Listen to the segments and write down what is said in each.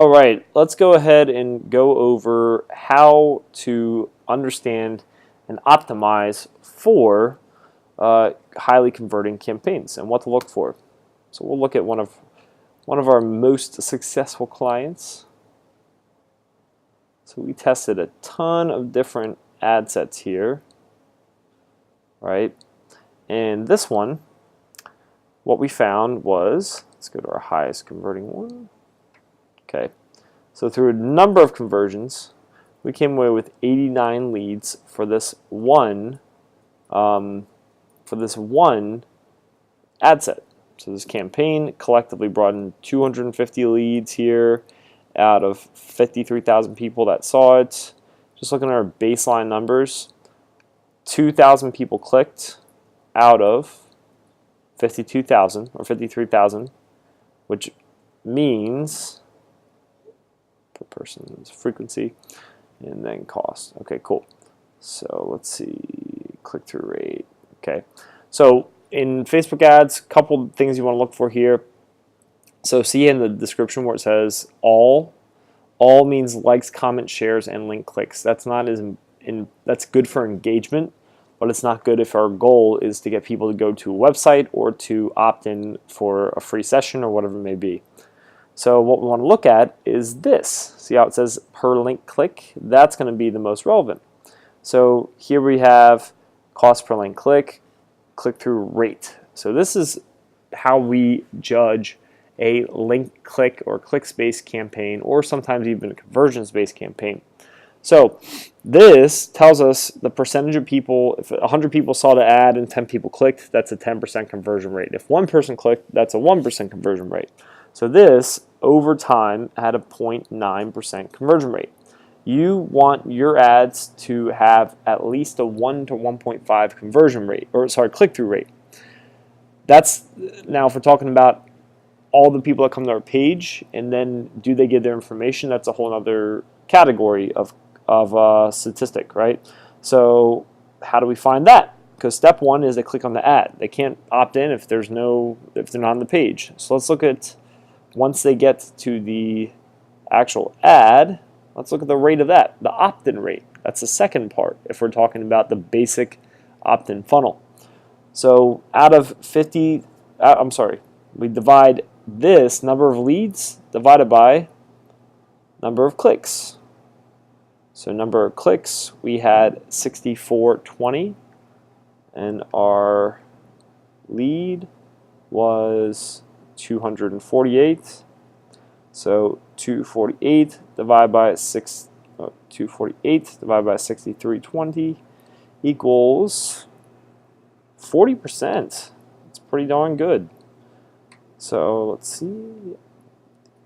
All right, let's go ahead and go over how to understand and optimize for highly converting campaigns and what to look for. So we'll look at one of our most successful clients. So we tested a ton of different ad sets here, right? And this one, what we found was, let's go to our highest converting one. Okay, so through a number of conversions, we came away with 89 leads for this one ad set. So this campaign collectively brought in 250 leads here out of 53,000 people that saw it. Just looking at our baseline numbers, 2,000 people clicked out of 52,000 or 53,000, which means per person's frequency and then cost. Okay, cool. So let's see, click-through rate. Okay, so in Facebook ads, a couple things you want to look for here. So see in the description where it says all means likes, comments, shares, and link clicks. That's not that's good for engagement, but it's not good if our goal is to get people to go to a website or to opt in for a free session or whatever it may be. So what we want to look at is this. See how it says per link click? That's going to be the most relevant. So here we have cost per link click, click-through rate. So this is how we judge a link click or clicks-based campaign, or sometimes even a conversions-based campaign. So this tells us the percentage of people. If 100 people saw the ad and 10 people clicked, that's a 10% conversion rate. If one person clicked, that's a 1% conversion rate. So this, over time, had a 0.9% conversion rate. You want your ads to have at least a 1 to 1.5 conversion rate, or sorry, click-through rate. That's, now if we're talking about all the people that come to our page, and then do they give their information, that's a whole other category of statistic, right? So how do we find that? Because step one is they click on the ad. They can't opt in if they're not on the page. So let's look at, once they get to the actual ad, let's look at the rate of that, the opt-in rate. That's the second part if we're talking about the basic opt-in funnel. So out of 50, we divide this number of leads divided by number of clicks. So number of clicks, we had 6420, and our lead was 248. So 248 divided by 6320 equals 40%. It's pretty darn good. So let's see.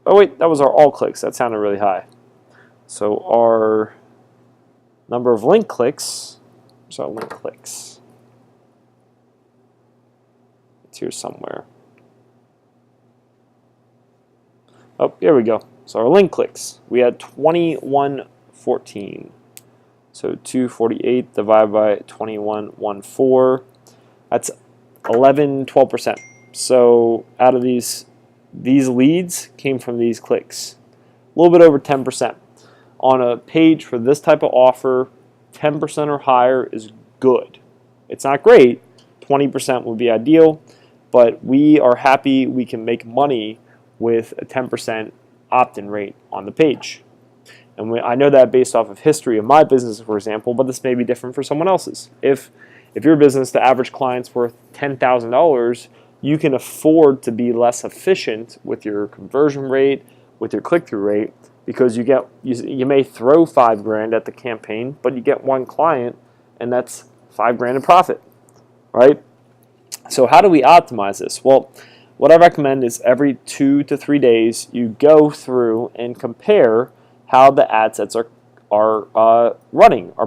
Oh wait, that was our all clicks. That sounded really high. So our number of link clicks, it's here somewhere. Oh, here we go. So our link clicks, we had 2114. So 248 divided by 2114, that's 12%. So out of these leads came from these clicks. A little bit over 10%. On a page for this type of offer, 10% or higher is good. It's not great. 20% would be ideal, but we are happy we can make money with a 10% opt-in rate on the page. And I know that based off of history of my business, for example, but this may be different for someone else's. If your business, the average client's worth $10,000, you can afford to be less efficient with your conversion rate, with your click-through rate, because you may throw $5,000 at the campaign, but you get one client, and that's $5,000 in profit, right? So how do we optimize this? Well, what I recommend is every 2 to 3 days you go through and compare how the ad sets are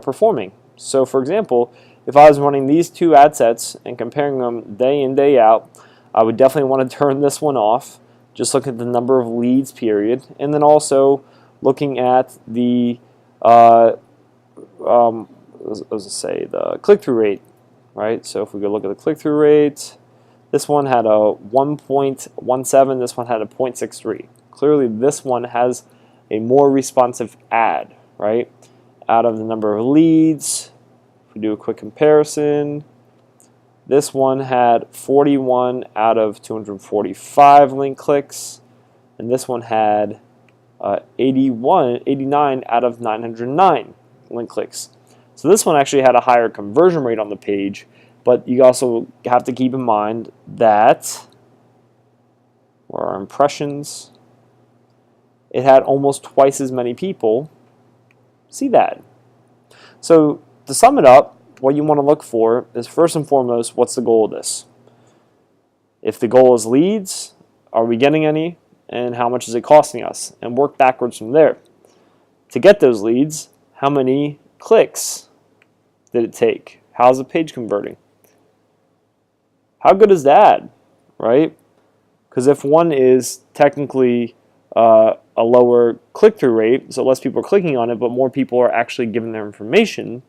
performing. So for example, if I was running these two ad sets and comparing them day in, day out, I would definitely want to turn this one off. Just look at the number of leads period, and then also looking at the the click-through rate, right? So if we go look at the click-through rate, this one had a 1.17, this one had a 0.63. Clearly this one has a more responsive ad, right? Out of the number of leads, if we do a quick comparison, this one had 41 out of 245 link clicks, and this one had 89 out of 909 link clicks. So this one actually had a higher conversion rate on the page, but you also have to keep in mind that, or our impressions, it had almost twice as many people see that. So to sum it up, what you want to look for is, first and foremost, what's the goal of this? If the goal is leads, are we getting any, and how much is it costing us? And work backwards from there. To get those leads, how many clicks did it take? How's the page converting? How good is the ad, right? Because if one is technically a lower click-through rate, so less people are clicking on it, but more people are actually giving their information,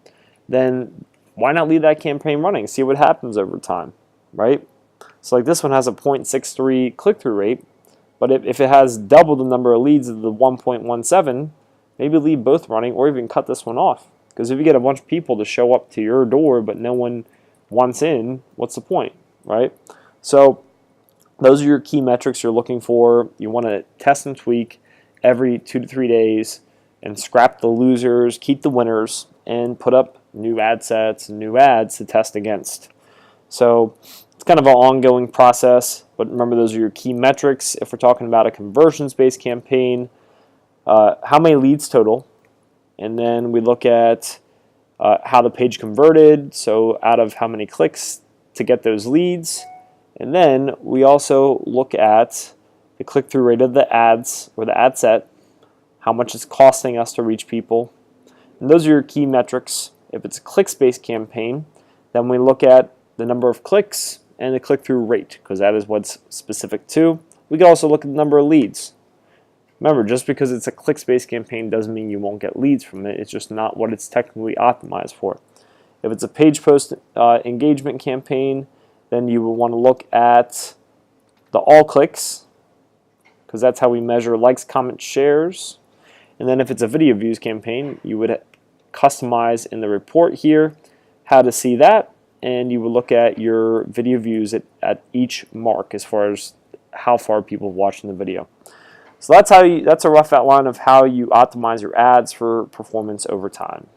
then why not leave that campaign running? See what happens over time, right? So like this one has a 0.63 click-through rate, but if it has double the number of leads of the 1.17, maybe leave both running or even cut this one off. Because if you get a bunch of people to show up to your door but no one wants in, what's the point, right? So those are your key metrics you're looking for. You want to test and tweak every 2 to 3 days and scrap the losers, keep the winners, and put up new ad sets and new ads to test against. So it's kind of an ongoing process, but remember those are your key metrics. If we're talking about a conversions-based campaign, how many leads total, and then we look at how the page converted, so out of how many clicks to get those leads, and then we also look at the click-through rate of the ads or the ad set, how much it's costing us to reach people, and those are your key metrics. If it's a clicks-based campaign, then we look at the number of clicks and the click-through rate, because that is what's specific to. We can also look at the number of leads. Remember, just because it's a clicks-based campaign doesn't mean you won't get leads from it. It's just not what it's technically optimized for. If it's a page post engagement campaign, then you will want to look at the all clicks, because that's how we measure likes, comments, shares. And then if it's a video views campaign, you would customize in the report here how to see that, and you would look at your video views at each mark as far as how far people are watching the video. So that's a rough outline of how you optimize your ads for performance over time.